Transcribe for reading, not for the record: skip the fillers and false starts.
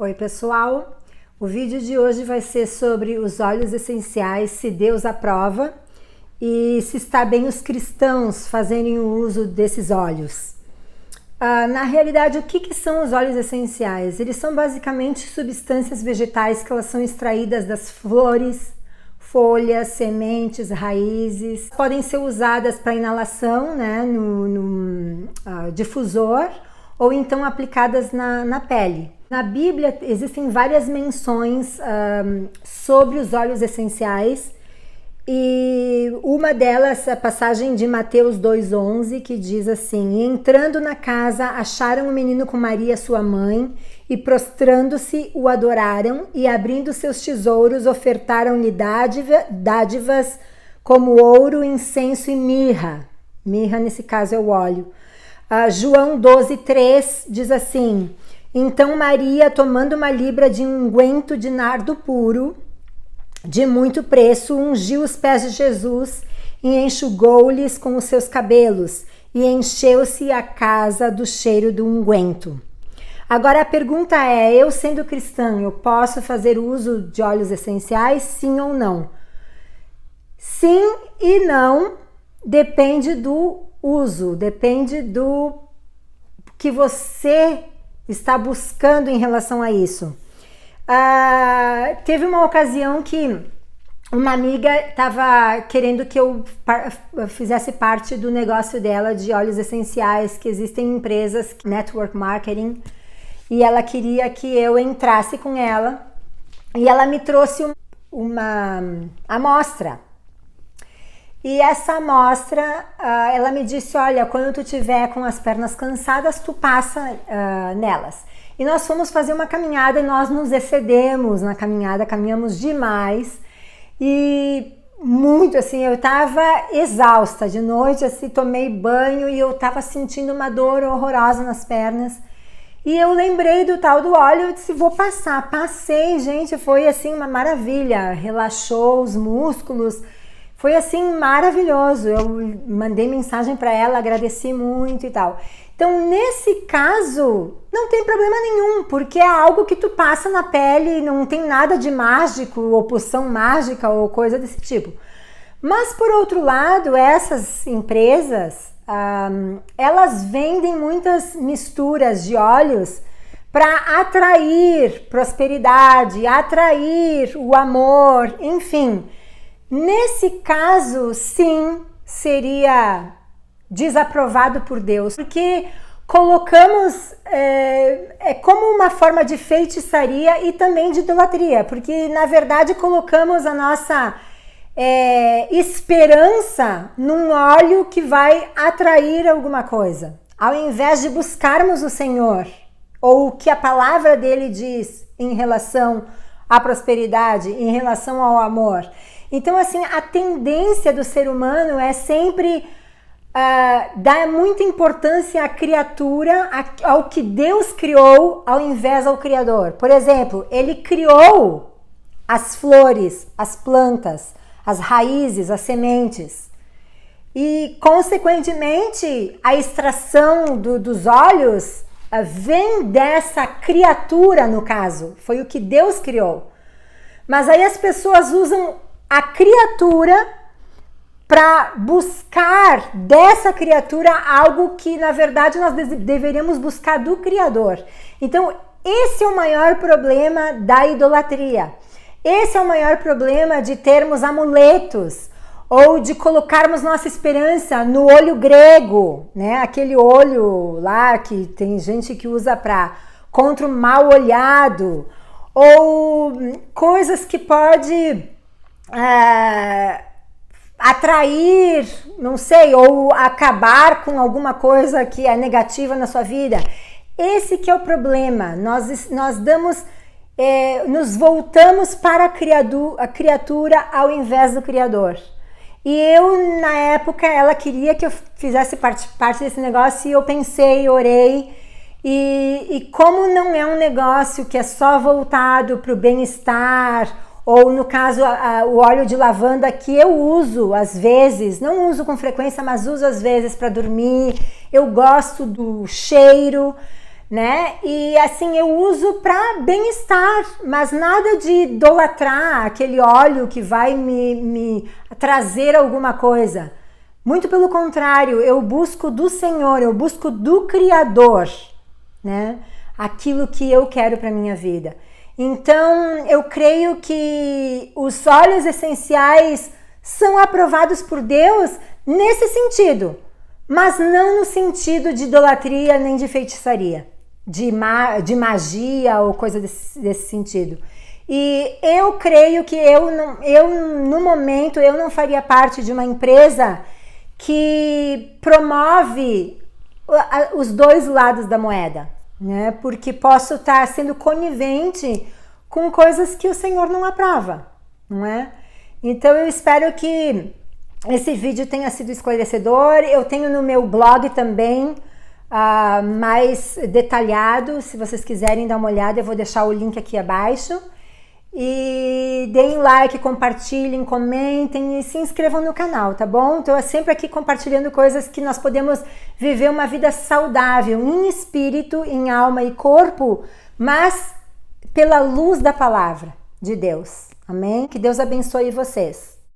Oi pessoal, o vídeo de hoje vai ser sobre os óleos essenciais, se Deus aprova e se está bem os cristãos fazerem o uso desses óleos. Na realidade, o que são os óleos essenciais? Eles são basicamente substâncias vegetais que elas são extraídas das flores, folhas, sementes, raízes. Podem ser usadas para inalação, né, no difusor, ou então aplicadas na pele. Na Bíblia existem várias menções sobre os óleos essenciais, e uma delas é a passagem de Mateus 2,11, que diz assim: "E entrando na casa, acharam o menino com Maria, sua mãe, e prostrando-se, o adoraram, e abrindo seus tesouros, ofertaram-lhe dádivas como ouro, incenso e mirra." Mirra, nesse caso, é o óleo. João 12,3 diz assim: "Então Maria, tomando uma libra de unguento de nardo puro, de muito preço, ungiu os pés de Jesus e enxugou-lhes com os seus cabelos, e encheu-se a casa do cheiro do unguento." Agora a pergunta é: eu sendo cristã, eu posso fazer uso de óleos essenciais, sim ou não? Sim e não, depende do uso, depende do que você está buscando em relação a isso. Teve uma ocasião que uma amiga estava querendo que eu fizesse parte do negócio dela de óleos essenciais, que existem empresas, network marketing, e ela queria que eu entrasse com ela, e ela me trouxe uma amostra. E essa amostra, ela me disse: "Olha, quando tu tiver com as pernas cansadas, tu passa nelas." E nós fomos fazer uma caminhada e nós nos excedemos na caminhada, caminhamos demais. E muito assim, eu tava exausta de noite, assim, tomei banho e eu tava sentindo uma dor horrorosa nas pernas. E eu lembrei do tal do óleo, eu disse: "Vou passar." Passei, gente, foi assim uma maravilha, relaxou os músculos. Foi assim maravilhoso. Eu mandei mensagem para ela, agradeci muito e tal. Então, nesse caso, não tem problema nenhum, porque é algo que tu passa na pele, não tem nada de mágico, ou poção mágica, ou coisa desse tipo. Mas, por outro lado, essas empresas, elas vendem muitas misturas de óleos para atrair prosperidade, atrair o amor, enfim. Nesse caso, sim, seria desaprovado por Deus, porque colocamos, é como uma forma de feitiçaria e também de idolatria, porque na verdade colocamos a nossa esperança num óleo que vai atrair alguma coisa, ao invés de buscarmos o Senhor, ou o que a palavra dele diz em relação à prosperidade, em relação ao amor. Então, assim, a tendência do ser humano é sempre dar muita importância à criatura, ao que Deus criou, ao invés ao Criador. Por exemplo, ele criou as flores, as plantas, as raízes, as sementes. E, consequentemente, a extração dos óleos vem dessa criatura, no caso. Foi o que Deus criou. Mas aí as pessoas usam a criatura para buscar dessa criatura algo que, na verdade, nós deveríamos buscar do Criador. Então, esse é o maior problema da idolatria. Esse é o maior problema de termos amuletos ou de colocarmos nossa esperança no olho grego, né? Aquele olho lá que tem gente que usa contra o mal olhado, ou coisas que pode atrair, não sei, ou acabar com alguma coisa que é negativa na sua vida. Esse que é o problema. Nós damos, nos voltamos para a criatura ao invés do Criador. E eu, na época, ela queria que eu fizesse parte desse negócio, e eu pensei, orei, e como não é um negócio que é só voltado para o bem-estar, ou no caso o óleo de lavanda, que eu uso às vezes, não uso com frequência, mas uso às vezes para dormir, eu gosto do cheiro, né? E assim, eu uso para bem-estar, mas nada de idolatrar aquele óleo que vai me trazer alguma coisa. Muito pelo contrário, eu busco do Senhor, eu busco do Criador, né? Aquilo que eu quero para minha vida. Então, eu creio que os óleos essenciais são aprovados por Deus nesse sentido, mas não no sentido de idolatria nem de feitiçaria, de magia ou coisa desse sentido. E eu creio que no momento, eu não faria parte de uma empresa que promove os dois lados da moeda, né? Porque posso estar sendo conivente com coisas que o Senhor não aprova, não é? Então eu espero que esse vídeo tenha sido esclarecedor. Eu tenho no meu blog também mais detalhado, se vocês quiserem dar uma olhada, eu vou deixar o link aqui abaixo. E deem like, compartilhem, comentem e se inscrevam no canal, tá bom? Então eu sempre aqui compartilhando coisas que nós podemos viver uma vida saudável em espírito, em alma e corpo, mas pela luz da palavra de Deus. Amém? Que Deus abençoe vocês.